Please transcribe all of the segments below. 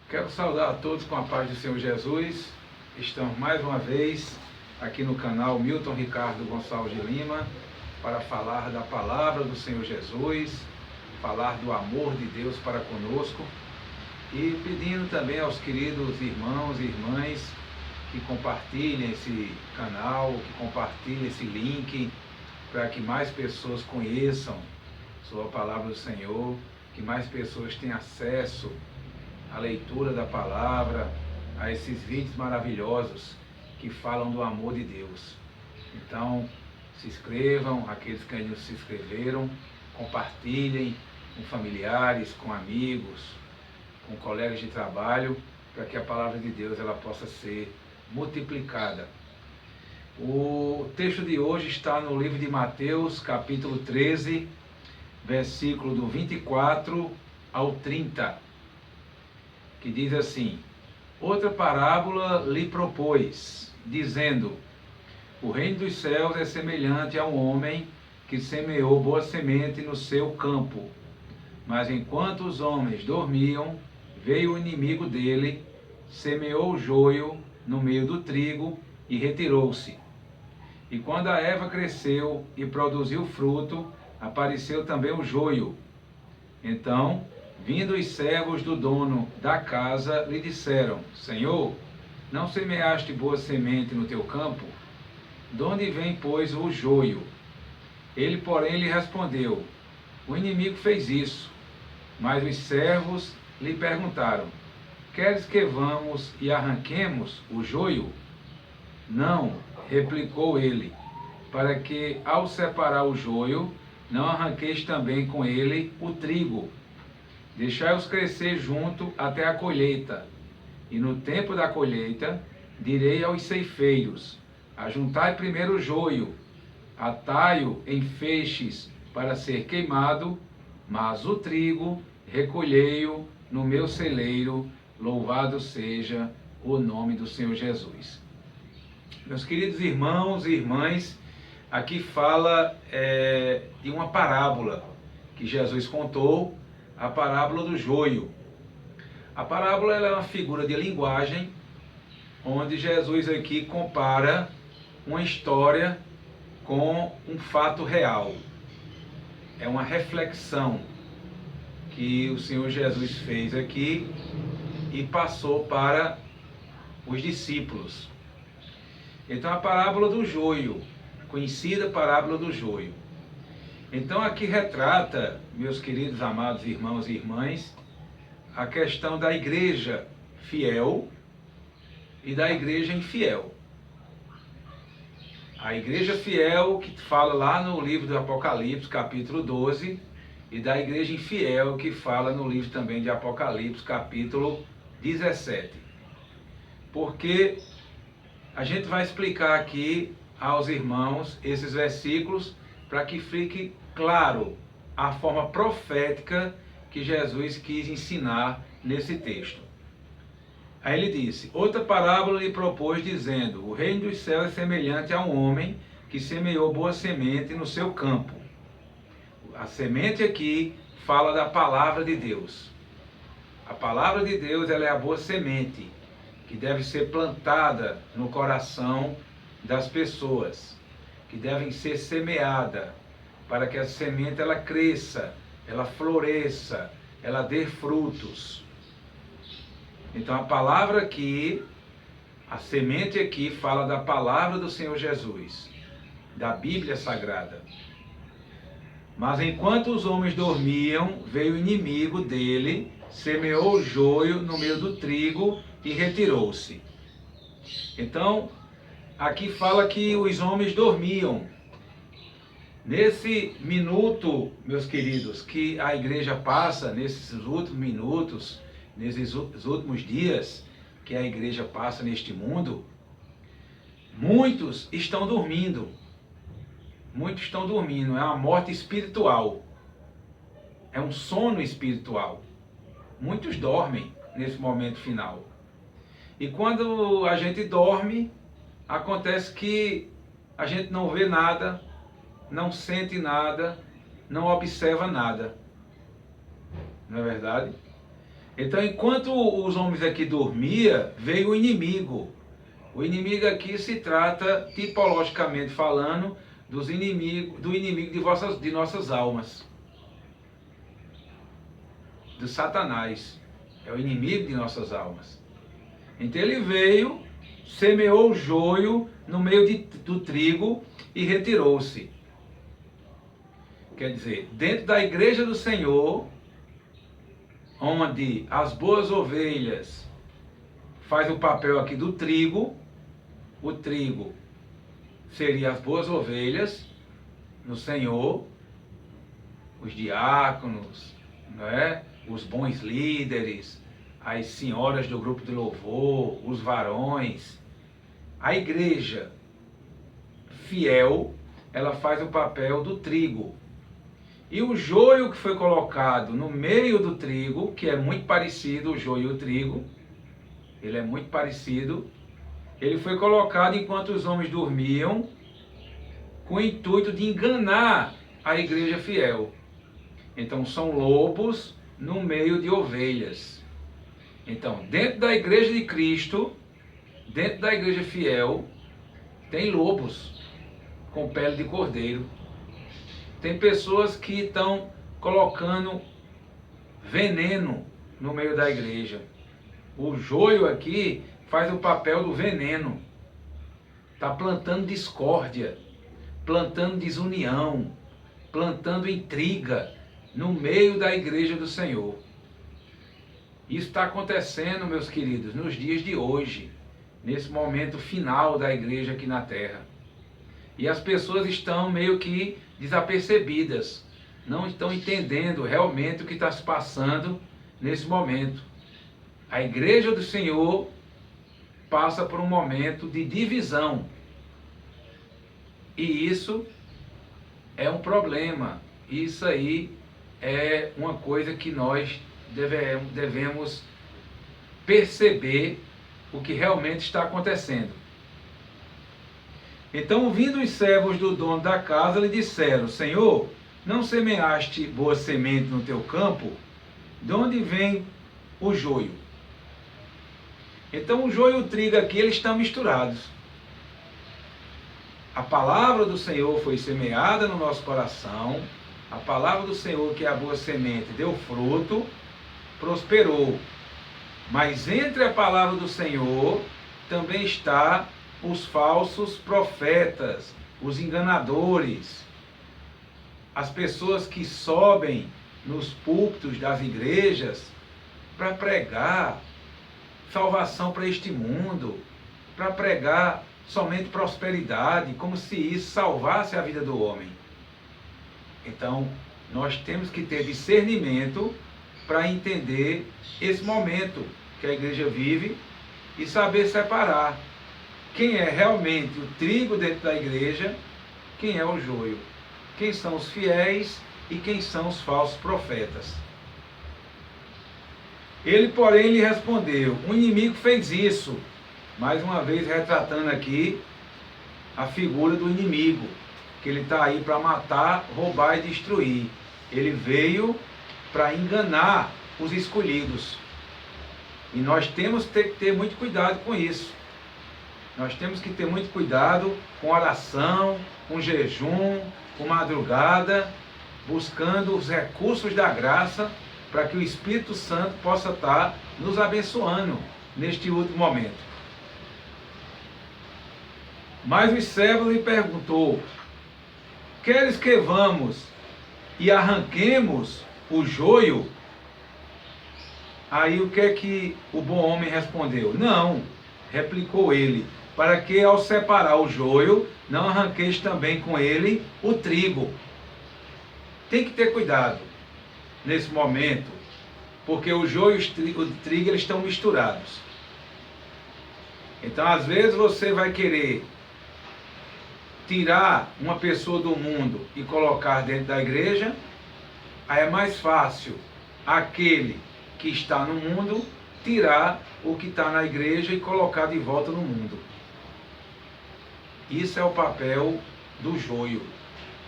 Quero saudar a todos com a paz do Senhor Jesus. Estamos mais uma vez aqui no canal Milton Ricardo Gonçalves de Lima para falar da palavra do Senhor Jesus, falar do amor de Deus para conosco e pedindo também aos queridos irmãos e irmãs que compartilhem esse canal, que compartilhem esse link para que mais pessoas conheçam a palavra do Senhor, que mais pessoas tenham acesso à leitura da palavra, a esses vídeos maravilhosos que falam do amor de Deus. Então, se inscrevam, aqueles que ainda não se inscreveram, compartilhem com familiares, com amigos, com colegas de trabalho, para que a palavra de Deus ela possa ser multiplicada. O texto de hoje está no livro de Mateus, capítulo 13, versículo do 24 ao 30, que diz assim: outra parábola lhe propôs, dizendo: o reino dos céus é semelhante a um homem que semeou boa semente no seu campo. Mas enquanto os homens dormiam, veio o inimigo dele, semeou o joio no meio do trigo e retirou-se. E quando a erva cresceu e produziu fruto, apareceu também o joio. Então, vindo os servos do dono da casa, lhe disseram: Senhor, não semeaste boa semente no teu campo? De onde vem, pois, o joio? Ele, porém, lhe respondeu: o inimigo fez isso. Mas os servos lhe perguntaram: queres que vamos e arranquemos o joio? Não, replicou ele, para que, ao separar o joio, não arranqueis também com ele o trigo. Deixai-os crescer junto até a colheita. E no tempo da colheita, direi aos ceifeiros: ajuntai primeiro o joio, atai-o em feixes para ser queimado, mas o trigo recolhei-o no meu celeiro. Louvado seja o nome do Senhor Jesus. Meus queridos irmãos e irmãs, aqui fala de uma parábola que Jesus contou, a parábola do joio. A parábola ela é uma figura de linguagem, onde Jesus aqui compara uma história com um fato real. É uma reflexão que o Senhor Jesus fez aqui e passou para os discípulos. Então, a parábola do joio, conhecida parábola do joio. Então, aqui retrata, meus queridos amados irmãos e irmãs, a questão da igreja fiel e da igreja infiel. A igreja fiel, que fala lá no livro do Apocalipse, capítulo 12, e da igreja infiel, que fala no livro também de Apocalipse, capítulo 17. Porque a gente vai explicar aqui aos irmãos esses versículos para que fique claro a forma profética que Jesus quis ensinar nesse texto. Aí ele disse: outra parábola lhe propôs, dizendo: o reino dos céus é semelhante a um homem que semeou boa semente no seu campo. A semente aqui fala da palavra de Deus. A palavra de Deus ela é a boa semente que deve ser plantada no coração das pessoas, que devem ser semeada para que a semente ela cresça, ela floresça, ela dê frutos. Então a palavra aqui, a semente aqui fala da palavra do Senhor Jesus, da Bíblia Sagrada. Mas enquanto os homens dormiam, veio o inimigo dele, semeou o joio no meio do trigo e retirou-se. Então, aqui fala que os homens dormiam. Nesse minuto, meus queridos, que a igreja passa, nesses últimos minutos, nesses últimos dias que a igreja passa neste mundo, muitos estão dormindo. Muitos estão dormindo, é uma morte espiritual. É um sono espiritual. Muitos dormem nesse momento final. E quando a gente dorme, acontece que a gente não vê nada, não sente nada, não observa nada. Não é verdade? Então, enquanto os homens aqui dormiam, veio o inimigo. O inimigo aqui se trata, tipologicamente falando, do inimigo de nossas almas. Do Satanás. É o inimigo de nossas almas. Então ele veio, semeou o joio no meio do trigo e retirou-se. Quer dizer, dentro da igreja do Senhor, onde as boas ovelhas faz o papel aqui do trigo, o trigo seria as boas ovelhas no Senhor, os diáconos, né? Os bons líderes, as senhoras do grupo de louvor, os varões. A igreja fiel, ela faz o papel do trigo. E o joio que foi colocado no meio do trigo, que é muito parecido, o joio e o trigo, ele é muito parecido, ele foi colocado enquanto os homens dormiam, com o intuito de enganar a igreja fiel. Então são lobos no meio de ovelhas. Então, dentro da igreja de Cristo, dentro da igreja fiel, tem lobos com pele de cordeiro. Tem pessoas que estão colocando veneno no meio da igreja. O joio aqui faz o papel do veneno. Está plantando discórdia, plantando desunião, plantando intriga no meio da igreja do Senhor. Isso está acontecendo, meus queridos, nos dias de hoje, nesse momento final da igreja aqui na terra. E as pessoas estão meio que desapercebidas, não estão entendendo realmente o que está se passando nesse momento. A igreja do Senhor passa por um momento de divisão. E isso é um problema. Isso aí é uma coisa que nós devemos perceber o que realmente está acontecendo. Então, vindo os servos do dono da casa, lhe disseram: Senhor, não semeaste boa semente no teu campo? De onde vem o joio? Então, o joio e o trigo aqui, eles estão misturados. A palavra do Senhor foi semeada no nosso coração. A palavra do Senhor, que é a boa semente, deu fruto, prosperou. Mas entre a palavra do Senhor também está os falsos profetas, os enganadores, as pessoas que sobem nos púlpitos das igrejas para pregar salvação para este mundo, para pregar somente prosperidade, como se isso salvasse a vida do homem. Então, nós temos que ter discernimento para entender esse momento que a igreja vive e saber separar quem é realmente o trigo dentro da igreja, quem é o joio, quem são os fiéis e quem são os falsos profetas. Ele, porém, lhe respondeu: o inimigo fez isso. Mais uma vez retratando aqui a figura do inimigo, que ele está aí para matar, roubar e destruir. Ele veio para enganar os escolhidos. E nós temos que ter muito cuidado com isso. Nós temos que ter muito cuidado com oração, com jejum, com madrugada, buscando os recursos da graça para que o Espírito Santo possa estar nos abençoando neste último momento. Mas o servo lhe perguntou: queres que vamos e arranquemos o joio? Aí o que é que o bom homem respondeu? Não, replicou ele, para que ao separar o joio, não arranqueis também com ele o trigo. Tem que ter cuidado nesse momento, porque o joio e o trigo eles estão misturados. Então, às vezes você vai querer tirar uma pessoa do mundo e colocar dentro da igreja, aí é mais fácil aquele que está no mundo tirar o que está na igreja e colocar de volta no mundo. Isso é o papel do joio.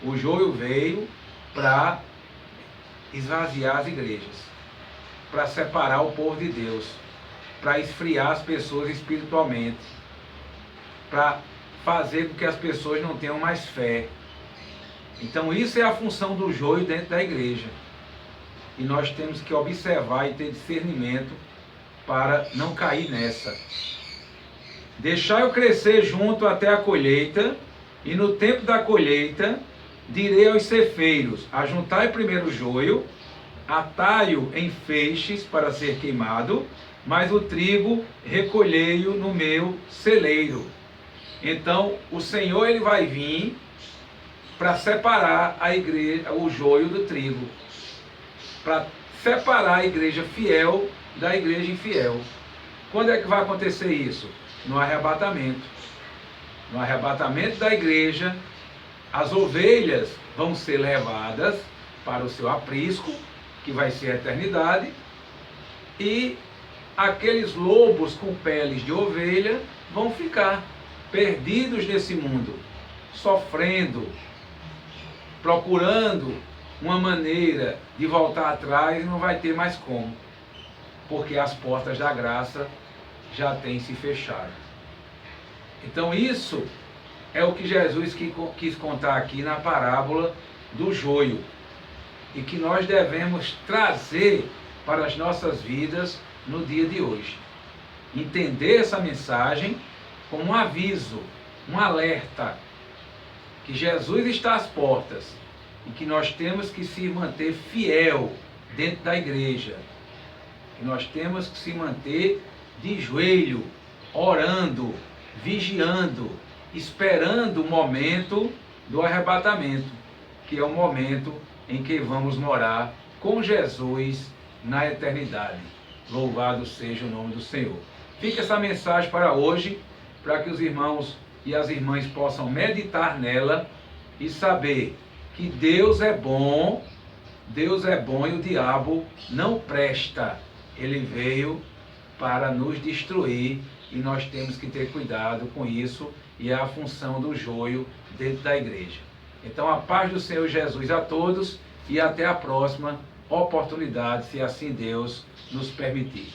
O joio veio para esvaziar as igrejas. para separar o povo de Deus, para esfriar as pessoas espiritualmente, para fazer com que as pessoas não tenham mais fé. Então isso é a função do joio dentro da igreja. E nós temos que observar e ter discernimento para não cair nessa. Deixai-o crescer junto até a colheita, e no tempo da colheita direi aos ceifeiros: ajuntai primeiro o joio, atai-o em feixes para ser queimado, mas o trigo recolhei-o no meu celeiro. Então o Senhor ele vai vir para separar a igreja, o joio do trigo, para separar a igreja fiel da igreja infiel. Quando é que vai acontecer isso? No arrebatamento. No arrebatamento da igreja, as ovelhas vão ser levadas para o seu aprisco, que vai ser a eternidade, e aqueles lobos com peles de ovelha vão ficar perdidos nesse mundo, sofrendo, procurando uma maneira de voltar atrás, e não vai ter mais como, porque as portas da graça já têm se fechado. Então isso é o que Jesus quis contar aqui na parábola do joio, e que nós devemos trazer para as nossas vidas no dia de hoje. Entender essa mensagem como um aviso, um alerta, que Jesus está às portas e que nós temos que se manter fiel dentro da igreja, que nós temos que se manter de joelho, orando, vigiando, esperando o momento do arrebatamento, que é o momento em que vamos morar com Jesus na eternidade. Louvado seja o nome do Senhor. Fica essa mensagem para hoje, para que os irmãos e as irmãs possam meditar nela e saber que Deus é bom e o diabo não presta. Ele veio para nos destruir e nós temos que ter cuidado com isso, e é a função do joio dentro da igreja. Então a paz do Senhor Jesus a todos, e até a próxima oportunidade, se assim Deus nos permitir.